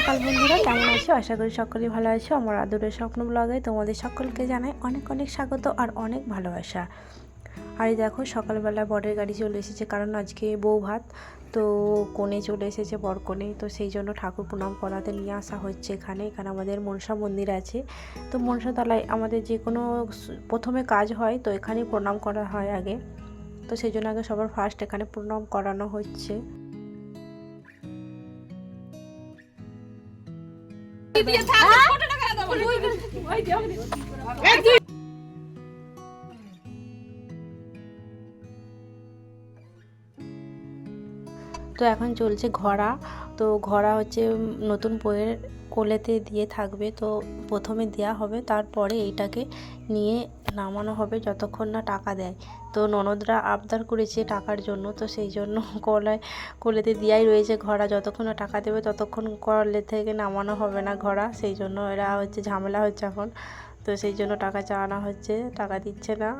সকাল বন্ধুরা, কেমন আছো? আশা করি সকলেই ভালো আছো। আমার আদরের স্বপ্ন ব্লগে তোমাদের সকলকে জানাই অনেক অনেক স্বাগত আর অনেক ভালোবাসা। আর এই দেখো সকালবেলা বরের গাড়ি চলে এসেছে, কারণ আজকে বউ ভাত, তো কোণে চলে এসেছে বর কোণে, তো সেই জন্য ঠাকুর প্রণাম করাতে নিয়ে আসা হচ্ছে এখানে আমাদের মনসা মন্দির আছে। তো মনসা তলায় আমাদের যে কোনো প্রথমে কাজ হয়, তো এখানেই প্রণাম করা হয় আগে, তো সেই জন্য আগে সবার ফার্স্ট এখানে প্রণাম করানো হচ্ছে। তো এখন চলছে ঘোড়া। তো ঘোড়া হচ্ছে নতুন বউয়ের কোলেতে দিয়ে থাকবে, তো প্রথমে দেয়া হবে, তারপরে এইটাকে নিয়ে নামানো হবে যতক্ষণ না টাকা দেয়। তো ননদরা আবদার করেছে টাকার জন্য, তো সেই জন্য কোলেতে দেওয়াই রয়েছে ঘোড়া, যতক্ষণ না টাকা দেবে ততক্ষণ কোলে থেকে নামানো হবে না ঘোড়া। সেই জন্য এরা হচ্ছে ঝামেলা হচ্ছে এখন, তো সেই জন্য টাকা চাওয়ানো হচ্ছে, টাকা দিচ্ছে না।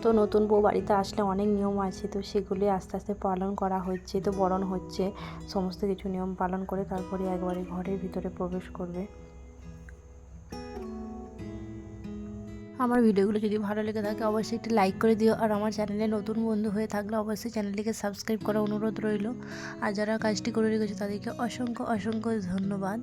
তো নতুন বউ বাড়িতে আসলে অনেক নিয়ম আছে, তো সেগুলি আস্তে আস্তে পালন করা হচ্ছে। তো বরণ হচ্ছে, সমস্ত কিছু নিয়ম পালন করে তারপরে একবারে ঘরের ভিতরে প্রবেশ করবে। আমার ভিডিওগুলো যদি ভালো লেগে থাকে অবশ্যই একটি লাইক করে দিও, আর আমার চ্যানেলে নতুন বন্ধু হয়ে থাকলে অবশ্যই চ্যানেলটিকে সাবস্ক্রাইব করার অনুরোধ রইল। আর যারা কাজটি করে রেখেছে তাদেরকে অসংখ্য অসংখ্য ধন্যবাদ।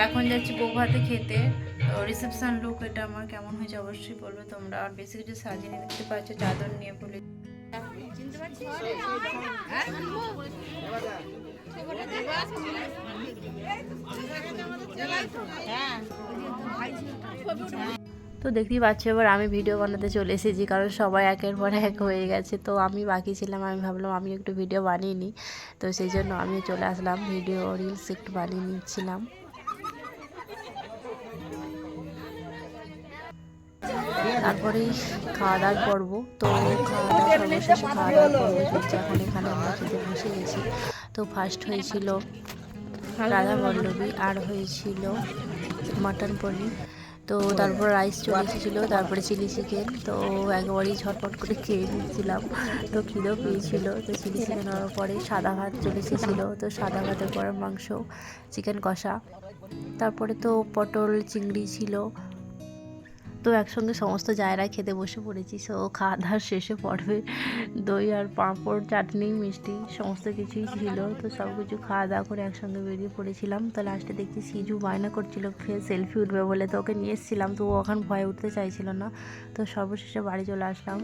এখন যাচ্ছি বউ ভাতে খেতে। রিসেপশন লুক এটা আমার কেমন হয়েছে অবশ্যই বলবে তোমরা। আর বেশি কিছু সাজিয়ে নিয়ে দেখতে পাচ্ছ, চাদর নিয়ে বলে তো দেখতেই পাচ্ছ। এবার আমি ভিডিও বানাতে চলে এসেছি, কারণ সবাই একের পর এক হয়ে গেছে, তো আমি বাকি ছিলাম। আমি ভাবলাম আমি একটু ভিডিও বানিয়ে নিই, তো সেই জন্য আমি চলে আসলাম, ভিডিও রিলস একটু বানিয়ে নিচ্ছিলাম। তারপরে খাওয়া দাওয়ার পর্ব। তো খাওয়া দাওয়া সর্বশেষে খাওয়া দাওয়ার পর্ব চলছে এখন। এখানে আমরা খেতে বসে গেছি। তো ফার্স্ট হয়েছিল রাধা বল্লভী, আর হয়েছিল মাটন পনির। তো তারপর রাইস চলে এসেছিলো, তারপরে চিলি চিকেন। তো একবারই ঝটপট করে খেয়ে নিচ্ছিলাম, তো খিদেও পেয়েছিল। তো চিলি চিকেন হওয়ার পরে সাদা ভাত চলে এসেছিলো, তো সাদা ভাতের পরে মাংস, চিকেন কষা, তারপরে তো পটল চিংড়ি ছিল। তো একসঙ্গে সমস্ত জায়গা খেতে বসে পড়েছি। সো খাওয়া দাওয়ার শেষে পড়বে দই আর পাঁপড়, চাটনি, মিষ্টি সমস্ত কিছুই ছিল। তো সব কিছু খাওয়া দাওয়া করে একসঙ্গে বেরিয়ে পড়েছিলাম। তো লাস্টে দেখছি সিজু বায়না করছিল ফের সেলফি উঠবে বলে, তো ওকে নিয়ে এসেছিলাম, তো ও এখন ভয়ে উঠতে চাইছিল না। তো সর্বশেষে বাড়ি চলে আসলাম।